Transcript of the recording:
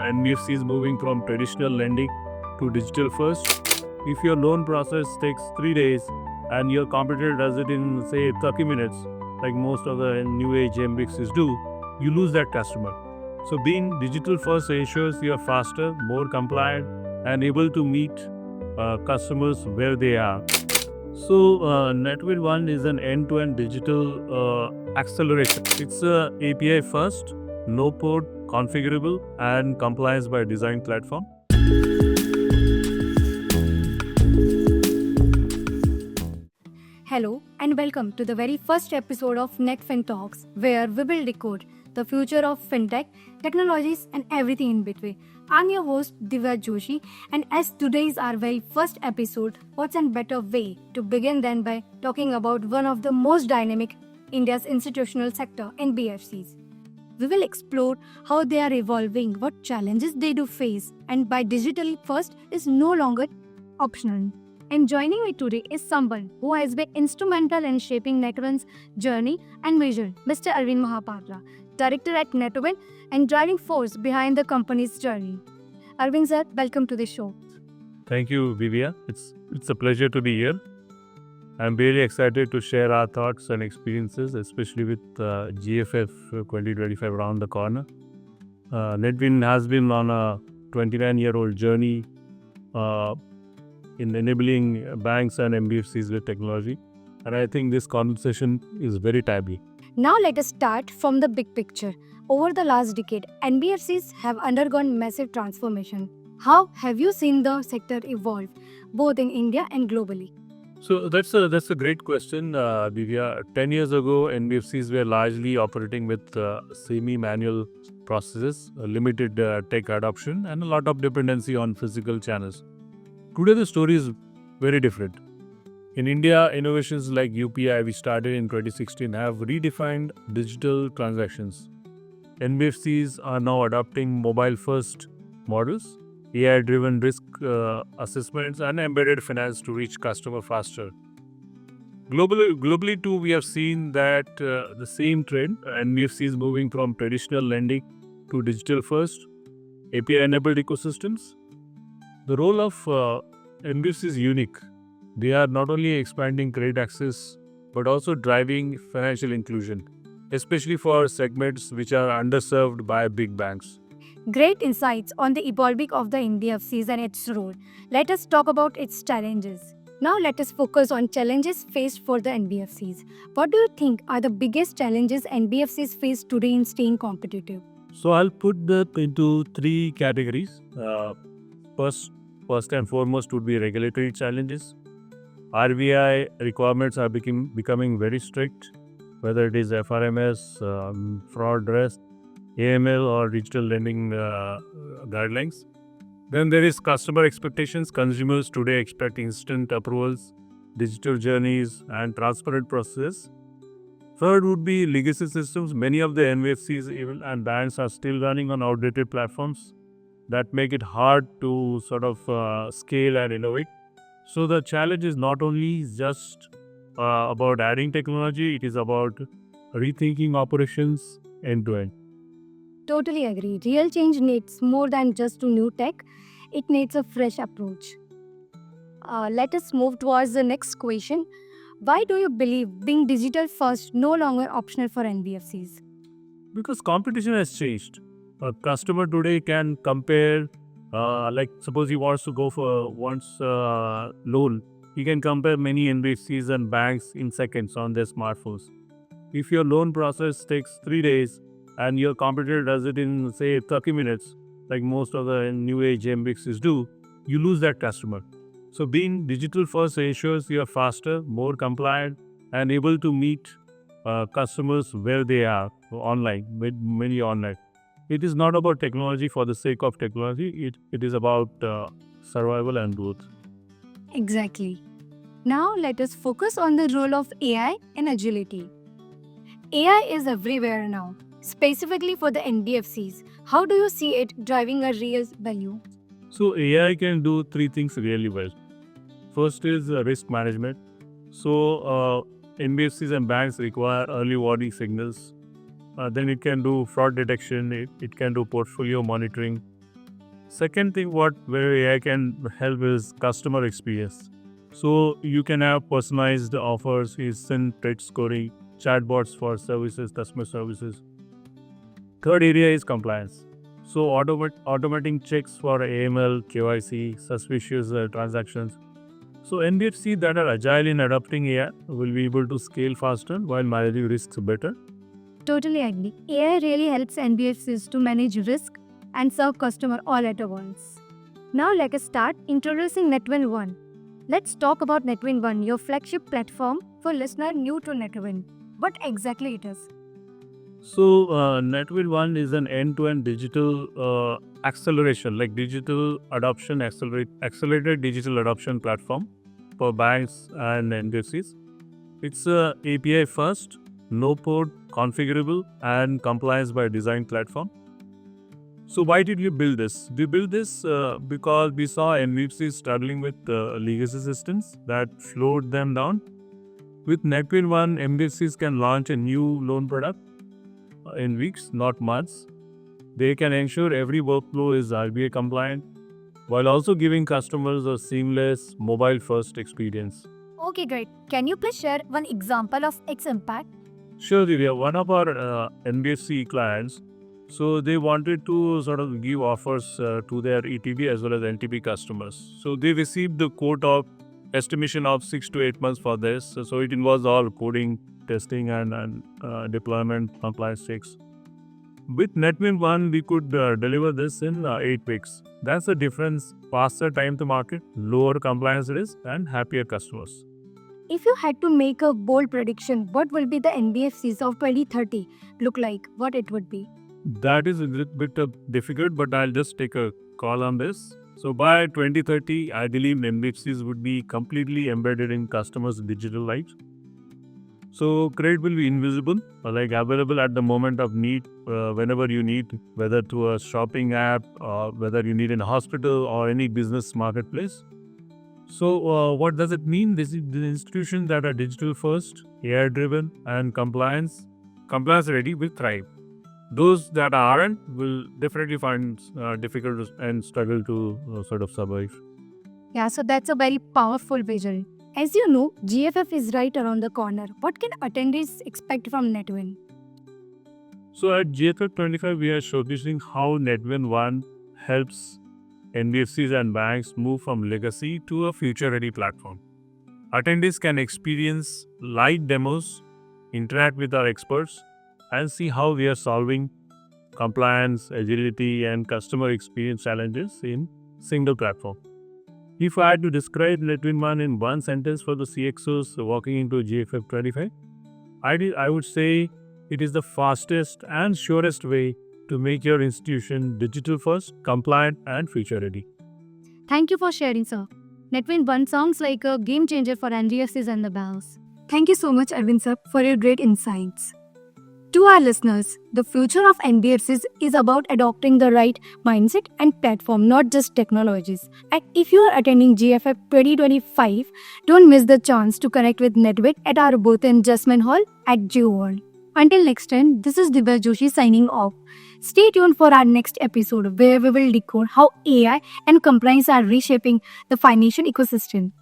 NBFCs moving from traditional lending to digital first. If your loan process takes 3 days and your competitor does it in, say, 30 minutes, like most of the new age NBFCs do, you lose that customer. So, being digital first ensures you are faster, more compliant, and able to meet customers where they are. So, NetWin One is an end-to-end digital acceleration. It's a API first, no code, configurable, and compliance by design platform. Hello and welcome to the very first episode of NetFin Talks, where we will decode the future of fintech, technologies, and everything in between. I'm your host Divya Joshi, and as today is our very first episode, what's a better way to begin than by talking about one of the most dynamic India's institutional sector, NBFCs. We will explore how they are evolving, what challenges they do face, and why digital first is no longer optional. And joining me today is someone who has been instrumental in shaping NetWin's journey and vision, Mr. Arvind Mahapatra, director at NetWin and driving force behind the company's journey. Arvind sir, welcome to the show. Thank you, Vivia. It's a pleasure to be here. I'm really excited to share our thoughts and experiences, especially with GFF 2025 around the corner. NetWin has been on a 29-year-old journey in enabling banks and NBFCs with technology. And I think this conversation is very timely. Now let us start from the big picture. Over the last decade, NBFCs have undergone massive transformation. How have you seen the sector evolve, both in India and globally? So that's a great question, Divya. 10 years ago, NBFCs were largely operating with semi-manual processes, limited tech adoption, and a lot of dependency on physical channels. Today, the story is very different. In India, innovations like UPI, we started in 2016, have redefined digital transactions. NBFCs are now adopting mobile-first models, AI-driven risk assessments, and embedded finance to reach customer faster. Globally too, we have seen that the same trend, NBFCs moving from traditional lending to digital-first, API-enabled ecosystems. The role of NBFCs is unique. They are not only expanding credit access, but also driving financial inclusion, especially for segments which are underserved by big banks. Great insights on the evolving of the NBFCs and its role. Let us talk about its challenges. Now let us focus on challenges faced for the NBFCs. What do you think are the biggest challenges NBFCs face today in staying competitive? So I'll put that into three categories. First and foremost would be regulatory challenges. RBI requirements are becoming very strict, whether it is FRMS, fraud risk, AML, or digital lending guidelines. Then there is customer expectations. Consumers today expect instant approvals, digital journeys, and transparent processes. Third would be legacy systems. Many of the NBFCs even and banks are still running on outdated platforms that make it hard to sort of scale and innovate. So the challenge is not only just about adding technology, it is about rethinking operations end to end. Totally agree. Real change needs more than just new tech, it needs a fresh approach. Let us move towards the next question. Why do you believe being digital first no longer optional for NBFCs? Because competition has changed. A customer today can compare, like suppose he wants to go for loan, he can compare many NBFCs and banks in seconds on their smartphones. If your loan process takes 3 days and your competitor does it in, say, 30 minutes, like most of the new age NBFCs do, you lose that customer. So being digital first ensures you are faster, more compliant, and able to meet customers where they are online, with many online. It is not about technology for the sake of technology. It is about survival and growth. Exactly. Now let us focus on the role of AI and agility. AI is everywhere now, specifically for the NBFCs. How do you see it driving a real value? So AI can do three things really well. First is risk management. So NBFCs and banks require early warning signals. Then it can do fraud detection. It can do portfolio monitoring, Second thing where AI can help is customer experience. So you can have personalized offers, instant credit scoring, chatbots for services, customer services. Third area is compliance. So automating checks for AML, KYC, suspicious transactions. So NBFC that are agile in adopting AI will be able to scale faster while managing risks better. Totally agree. AI really helps NBFCs to manage risk and serve customer all at once. Now let us start introducing NetWin One. Let's talk about NetWin One, your flagship platform for listener new to NetWin. What exactly it is? So NetWin One is an end-to-end digital acceleration, like digital adoption, accelerated digital adoption platform for banks and NBFCs. It's a API first, no code, configurable, and compliance by design platform. So why did we build this? We built this because we saw NBFCs struggling with legacy systems that slowed them down. With NetWin One, NBFCs can launch a new loan product in weeks, not months. They can ensure every workflow is RBI compliant while also giving customers a seamless mobile first experience. Okay, great. Can you please share one example of X Impact? Sure, Divya. One of our NBFC clients, so they wanted to sort of give offers to their ETB as well as NTB customers. So they received the quote of estimation of 6 to 8 months for this. So it involves all coding, testing, and deployment compliance checks. With NetWin One, we could deliver this in 8 weeks. That's the difference: faster time to market, lower compliance risk, and happier customers. If you had to make a bold prediction, what will be the NBFCs of 2030 look like? What it would be? That is a little bit difficult, but I'll just take a call on this. So by 2030, I believe NBFCs would be completely embedded in customers' digital lives. So credit will be invisible, like available at the moment of need, whenever you need, whether through a shopping app, or whether you need in a hospital or any business marketplace. So what does it mean? This is the institutions that are digital first, AI driven, and compliance ready will thrive. Those that aren't will definitely find difficult and struggle to sort of survive. Yeah, so that's a very powerful vision. As you know, GFF is right around the corner. What can attendees expect from NetWin? So at GFF 25, we are showcasing how NetWin One helps NBFCs and banks move from legacy to a future-ready platform. Attendees can experience live demos, interact with our experts, and see how we are solving compliance, agility, and customer experience challenges in single platform. If I had to describe NetWin One in one sentence for the CXOs walking into GFF 25, I would say it is the fastest and surest way to make your institution digital first, compliant, and future ready. Thank you for sharing, sir. NetWin One sounds like a game changer for NBFCs and the banks. Thank you so much, Arvind sir, for your great insights. To our listeners, the future of NBFCs is about adopting the right mindset and platform, not just technologies. And if you are attending GFF 2025, don't miss the chance to connect with NetWin at our booth in Jasmine Hall at Geo World. Until next time, this is Divya Joshi signing off. Stay tuned for our next episode where we will decode how AI and compliance are reshaping the financial ecosystem.